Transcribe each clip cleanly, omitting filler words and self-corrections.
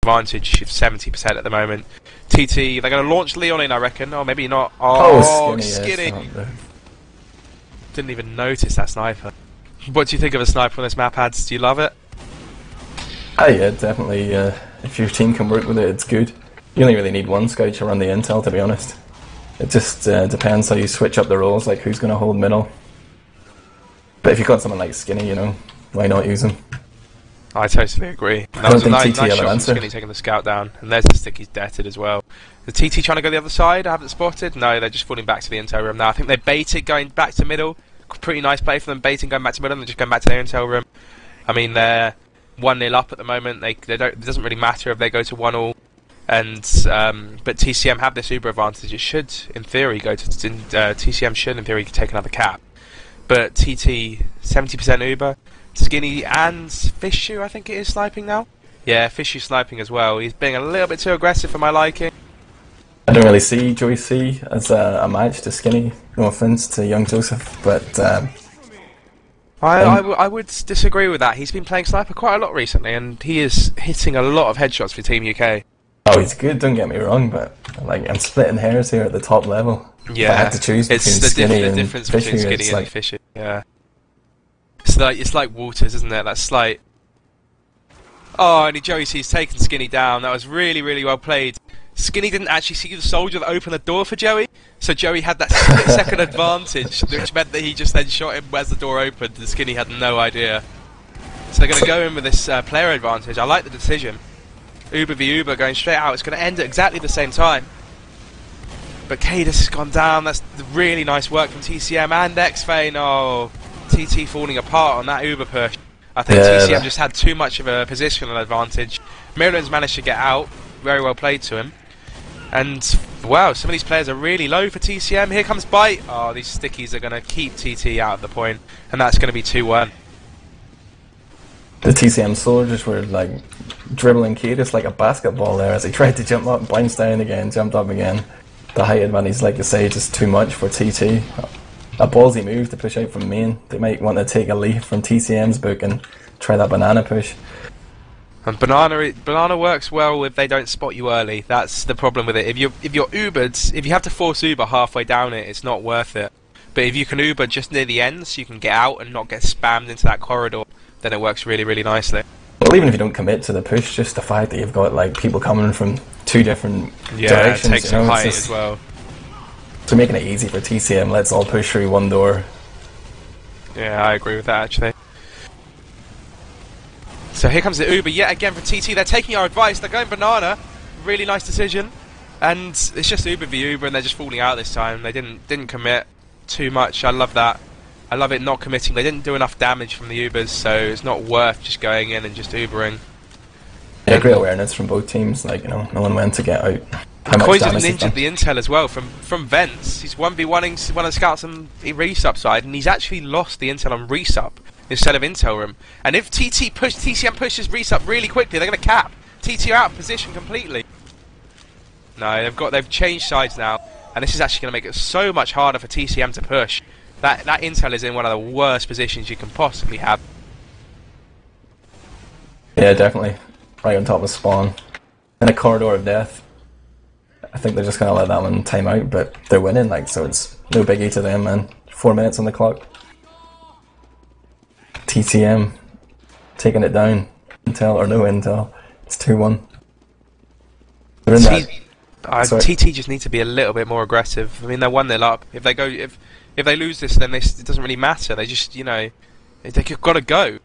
advantage, 70% at the moment. TT, they're going to launch Leon in, I reckon. Or maybe not. Oh, Skinny. Didn't even notice that sniper. What do you think of a sniper on this map, Ads? Do you love it? Oh yeah, definitely. If your team can work with it, it's good. You only really need one scout to run the intel, to be honest. It just depends how you switch up the roles, like who's going to hold middle. But if you've got someone like Skinny, you know, why not use him? I totally agree. I don't think TT nice have an shot from answer. Skinny taking the scout down. And there's the stick, he's deaded as well. The TT trying to go the other side, I haven't spotted. No, they're just falling back to the intel room now. I think they baited going back to middle. Pretty nice play for them, baiting going back to middle and then just going back to their intel room. I mean, they're 1-0 up at the moment. They don't. It doesn't really matter if they go to 1-1. And but TCM have this uber advantage. It should, in theory, go to TCM should, in theory, take another cap. But TT 70% uber. Skinny and Fishu, I think it is sniping now. Yeah, Fishu sniping as well. He's being a little bit too aggressive for my liking. I don't really see Joey C as a match to Skinny. No offense to young Joseph, but I would disagree with that. He's been playing sniper quite a lot recently, and he is hitting a lot of headshots for Team UK. oh, he's good. Don't get me wrong, but like I'm splitting hairs here at the top level. Yeah, if I had to choose between it's the Skinny and difference between Fishy, Skinny it's and like, Fishy. Yeah, it's like Waters, isn't it? That slight. Oh, and Joey C's taken Skinny down. That was really, really well played. Skinny didn't actually see the soldier that opened the door for Joey, so Joey had that split-second advantage, which meant that he just then shot him as the door opened, and Skinny had no idea. So they're going to go in with this player advantage. I like the decision. Uber v Uber going straight out. It's going to end at exactly the same time. But Cadus has gone down. That's really nice work from TCM and X-Fane. Oh, TT falling apart on that Uber push. I think TCM just had too much of a positional advantage. Mirlan's managed to get out. Very well played to him. And, wow, some of these players are really low for TCM. Here comes Bite. Oh, these stickies are going to keep TT out of the point. And that's going to be 2-1. the TCM soldiers were like dribbling Cadus like a basketball there as he tried to jump up, bounced down again, jumped up again. The height advantage, like you say, just too much for TT. A ballsy move to push out from main. They might want to take a leaf from TCM's book and try that banana push. And banana works well if they don't spot you early. That's the problem with it. If you're Ubered, if you have to force Uber halfway down it, it's not worth it. But if you can Uber just near the end, so you can get out and not get spammed into that corridor, then it works really, really nicely. Well, even if you don't commit to the push, just the fact that you've got like people coming from two different directions, it takes some height as well. So making it easy for TCM, let's all push through one door. Yeah, I agree with that actually. So here comes the Uber yet again for TT. They're taking our advice. They're going banana. Really nice decision. And it's just Uber v Uber, and they're just falling out this time. They didn't commit too much. I love that. I love it not committing. They didn't do enough damage from the Ubers, so it's not worth just going in and just Ubering. Yeah, great awareness from both teams. Like, you know, no one went to get out. Coins didn't injure the intel as well from Vents. He's 1v1ing one of the scouts on the resup side, and he's actually lost the intel on resup instead of intel room. And if TCM pushes resup really quickly, they're going to cap. TT out of position completely. No, they've changed sides now, and this is actually going to make it so much harder for TCM to push. That intel is in one of the worst positions you can possibly have. Yeah, definitely. Right on top of spawn. In a corridor of death. I think they're just going to let that one time out, but they're winning, like, so it's no biggie to them, man. 4 minutes on the clock. TCM taking it down. Intel or no intel. It's 2-1. They're in that. TT just need to be a little bit more aggressive. I mean, they're 1-0 up. If they lose this, then it doesn't really matter. They just, you know, they've got to go.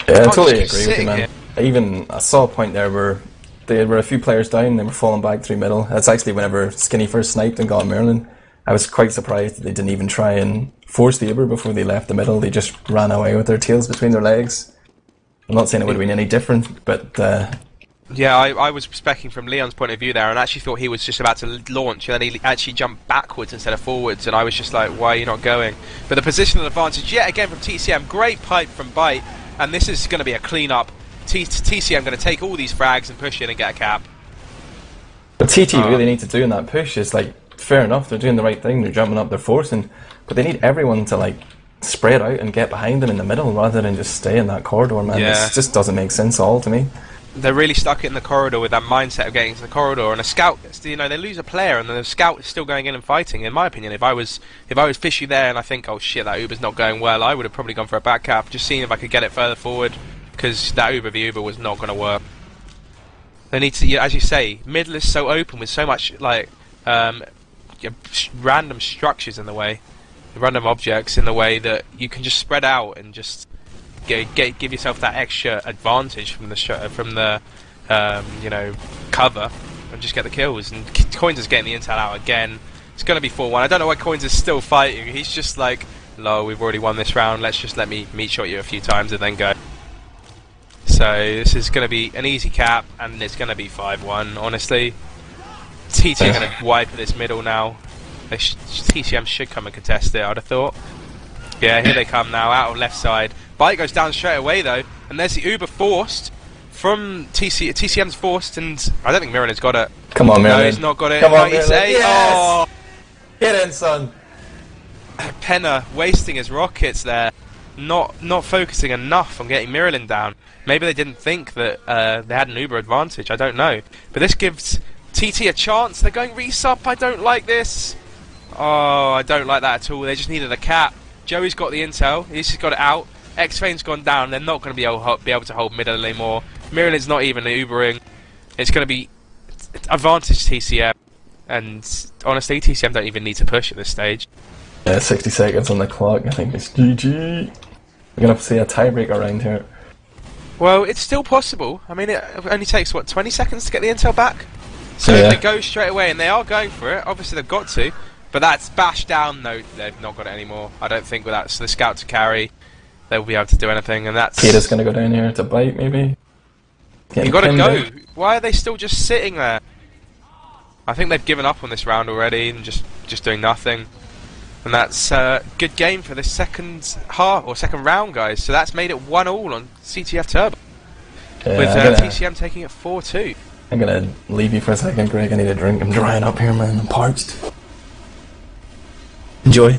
Yeah, I totally agree with you, man. I saw a point there where there were a few players down, they were falling back through middle. That's actually whenever Skinny first sniped and got Merlin. I was quite surprised that they didn't even try and force the Uber before they left the middle. They just ran away with their tails between their legs. I'm not saying it would have been any different, but... yeah, I was specking from Leon's point of view there, and actually thought he was just about to launch, and then he actually jumped backwards instead of forwards, and I was just like, why are you not going? But the positional advantage, yet again from TCM, great pipe from Bite, and this is going to be a clean-up. TCM going to take all these frags and push in and get a cap. But TT really need to do in that push is, like, fair enough, they're doing the right thing, they're jumping up, they're forcing, but they need everyone to, like, spread out and get behind them in the middle rather than just stay in that corridor, man. Yeah. This just doesn't make sense at all to me. they're really stuck in the corridor with that mindset of getting into the corridor, and a scout, you know, they lose a player and the scout is still going in and fighting. In my opinion, if I was fishy there and I think, oh shit, that Uber's not going well, I would have probably gone for a back cap, just seeing if I could get it further forward, because that Uber v Uber was not going to work. They need to, as you say, middle is so open with so much like random structures in the way, random objects in the way, that you can just spread out and just give yourself that extra advantage from the you know, cover, and just get the kills. And Coins is getting the intel out again. It's going to be 4-1. I don't know why Coins is still fighting. He's just like, "Lol, we've already won this round. Let me meat shot you a few times and then go." So this is going to be an easy cap, and it's going to be 5-1. Honestly, TT are going to wipe this middle now. TCM should come and contest it, I'd have thought. Yeah, here they come now, out of left side. Bite goes down straight away though, and there's the Uber forced from TCM's forced, and I don't think Mirilin's got it. Come on, Mirilin. No, he's not got it. Come on, Mirilin. Yes! Oh, Get in, son. Penna wasting his rockets there, not focusing enough on getting Mirilin down. Maybe they didn't think that they had an Uber advantage. I don't know, but this gives TT a chance. They're going resup. I don't like this. Oh, I don't like that at all. They just needed a cap. Joey's got the intel. He's just got it out. X-Fane's gone down. They're not going to be able to hold middle anymore. Mirilin's not even Ubering. It's going to be advantage TCM. And honestly, TCM don't even need to push at this stage. Yeah, 60 seconds on the clock. I think it's GG. We're going to see a tiebreaker around here. Well, it's still possible. I mean, it only takes, what, 20 seconds to get the intel back? So yeah. If they go straight away, and they are going for it, obviously they've got to. But that's bashed down. No, they've not got it anymore. I don't think without the scout to carry, they'll be able to do anything. And that's... Kata's going to go down here to bite, maybe. You got to go. Why are they still just sitting there? I think they've given up on this round already and just doing nothing. And that's a good game for this second half or second round, guys. So that's made it 1-1 on CTF Turbo. Yeah, with TCM taking it 4-2. I'm going to leave you for a second, Greg. I need a drink. I'm drying up here, man. I'm parched. Enjoy.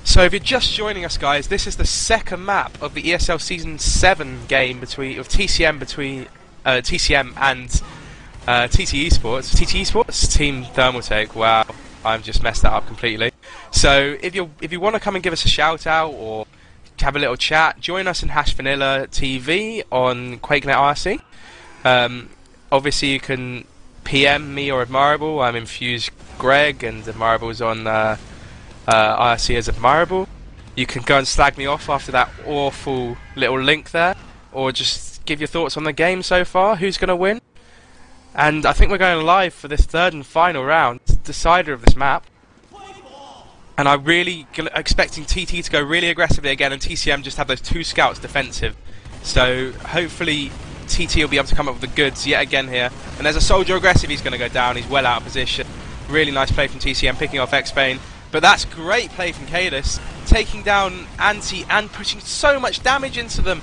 So if you're just joining us, guys, this is the second map of the ESL Season 7 game of TCM and TT Esports. TT Esports Team Thermaltake. Wow, I've just messed that up completely. So if you want to come and give us a shout out or have a little chat, join us in #Vanilla TV on QuakeNet IRC. Obviously you can PM me or Admirable. I'm Infused Greg, and Admirable's on IRC as Admirable. You can go and slag me off after that awful little link there, or just give your thoughts on the game so far, who's going to win. And I think we're going live for this third and final round, decider of this map. And I'm really expecting TT to go really aggressively again, and TCM just have those two scouts defensive. So hopefully TT will be able to come up with the goods yet again here. And there's a soldier aggressive, he's going to go down, he's well out of position. Really nice play from TCM, picking off X-Bane. But that's great play from Cadis, taking down Anti and putting so much damage into them.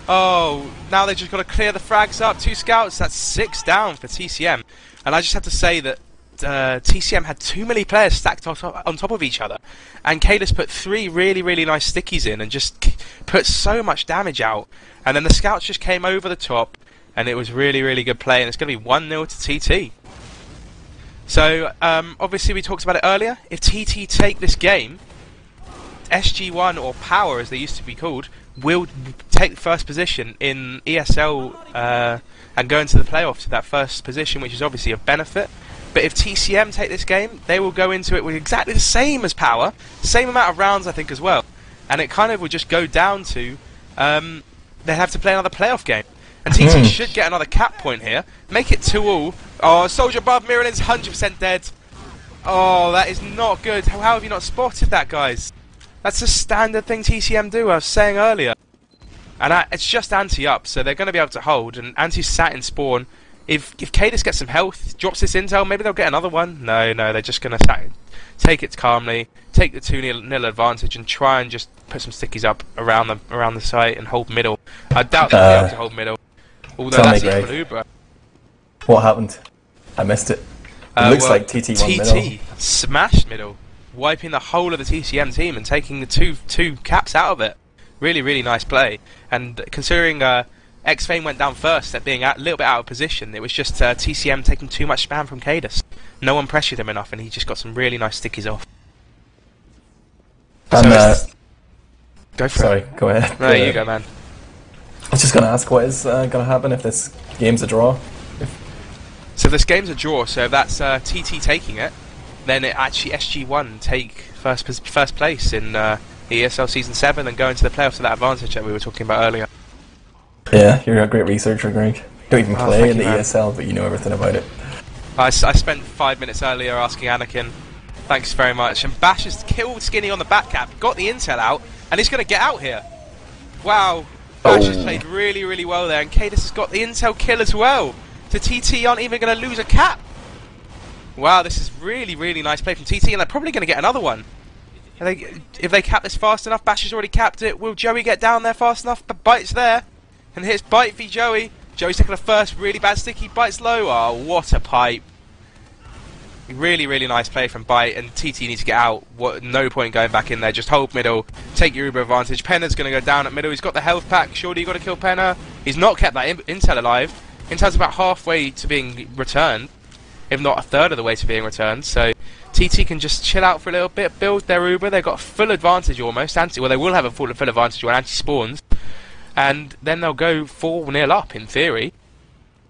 Oh, now they've just got to clear the frags up. 2 scouts, that's 6 down for TCM. And I just have to say that TCM had too many players stacked on top of each other. And Cadis put 3 really nice stickies in and just put so much damage out. And then the scouts just came over the top, and it was really good play. And it's going to be 1-0 to TT. So, obviously we talked about it earlier. If TT take this game, SG1, or Power as they used to be called, will take first position in ESL and go into the playoffs to that first position, which is obviously a benefit. But if TCM take this game, they will go into it with exactly the same as Power, same amount of rounds I think as well. And it kind of would just go down to they have to play another playoff game. And TT should get another cap point here. Make it 2-all. Oh, soldier above, Mirilin's 100% dead. Oh, that is not good. How have you not spotted that, guys? That's a standard thing TCM do, I was saying earlier. And it's just Anti up, so they're going to be able to hold. And Anti's sat in spawn. If Cadis gets some health, drops this intel, maybe they'll get another one. No, they're just going to take it calmly, take the 2-0 advantage, and try and just put some stickies up around the site and hold middle. I doubt they'll be able to hold middle. Although that's it for Uber. What happened? I missed it. It looks like TT won middle. TT smashed middle, wiping the whole of the TCM team and taking the two caps out of it. Really nice play. And considering X-Fame went down first at being a little bit out of position. It was just TCM taking too much spam from Cadus. No one pressured him enough, and he just got some really nice stickies off. And, go for sorry, it. go ahead. No, you go, man. I was just going to ask, what is going to happen if this game's a draw? So this game's a draw, so if that's TT taking it, then it actually SG1 take first place in ESL Season 7 and go into the playoffs with that advantage that we were talking about earlier. Yeah, you're a great researcher, Greg. You don't even play in the man. ESL, but you know everything about it. I spent 5 minutes earlier asking Anakin. Thanks very much. And Bash has killed Skinny on the back cap, got the intel out, and he's going to get out here. Wow. Bash has played really, really well there, and Cadus has got the intel kill as well. So TT aren't even going to lose a cap. Wow, this is really, really nice play from TT, and they're probably going to get another one. If they cap this fast enough, Bash has already capped it. Will Joey get down there fast enough? But Bite's there. And here's Bite v Joey. Joey's taking a first really bad sticky. Bite's low. Oh, what a pipe. Really, really nice play from Bite, and TT needs to get out. No point going back in there. Just hold middle. Take your Uber advantage. Penna's going to go down at middle. He's got the health pack. Surely you've got to kill Penna. He's not kept that intel alive. Intel's about halfway to being returned, if not a third of the way to being returned. So TT can just chill out for a little bit, build their Uber. They've got full advantage almost. Well, they will have a full advantage when anti spawns, and then they'll go 4-0 up in theory.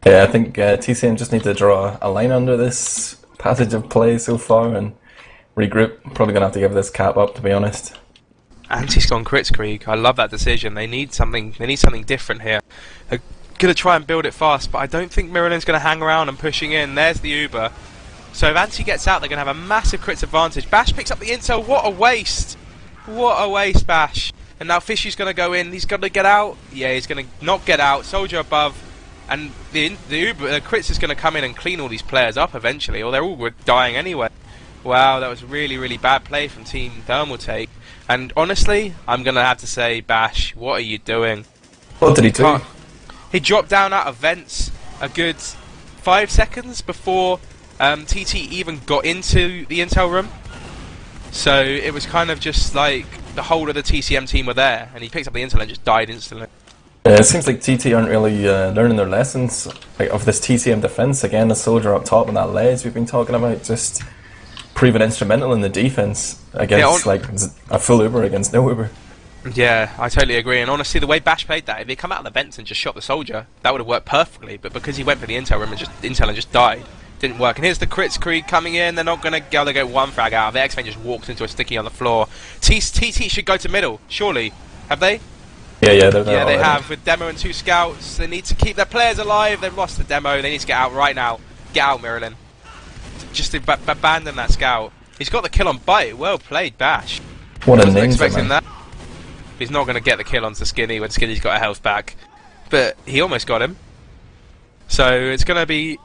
Yeah, I think TCM just need to draw a line under this passage of play so far and regroup. Probably going to have to give this cap up, to be honest. Anti's gone crits Krieg. I love that decision. They need something different here. They're going to try and build it fast, but I don't think Miralin's going to hang around and pushing in. There's the Uber. So if Anti gets out, they're going to have a massive crits advantage. Bash picks up the intel. What a waste. What a waste, Bash. And now Fishy's going to go in. He's going to get out. Yeah, he's going to not get out. Soldier above. And the crits is going to come in and clean all these players up eventually, or they're all dying anyway. Wow, that was really, really bad play from Team Thermaltake. And honestly, I'm going to have to say, Bash, what are you doing? What did he do? He dropped down out of vents a good 5 seconds before TT even got into the intel room. So it was kind of just like the whole of the TCM team were there, and he picked up the intel and just died instantly. It seems like TT aren't really learning their lessons of this TCM defense. Again, the soldier up top and that ledge we've been talking about, just proving instrumental in the defense against like a full Uber against no Uber. Yeah, I totally agree. And honestly, the way Bash played that, if he come out of the vents and just shot the soldier, that would have worked perfectly. But because he went for the intel room and just died, didn't work. And here's the crits Krieg coming in. They're not going to get one frag out. The X-Men just walked into a sticky on the floor. TT should go to middle, surely. Have they? Yeah, they're there. Yeah, they have, with Demo and 2 scouts. They need to keep their players alive. They've lost the Demo. They need to get out right now. Get out, Marilyn. Just abandon that scout. He's got the kill on Bite. Well played, Bash. What a wasn't ninja, expecting man. that. He's not going to get the kill onto Skinny when Skinny's got a health back. But he almost got him. So it's going to be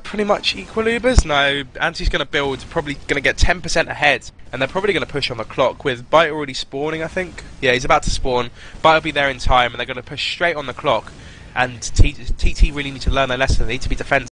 pretty much equal Ubers. No, Anti's going to build, probably going to get 10% ahead. And they're probably going to push on the clock with Bite already spawning, I think. Yeah, he's about to spawn. Bite will be there in time, and they're going to push straight on the clock. And TT really need to learn their lesson. They need to be defensive.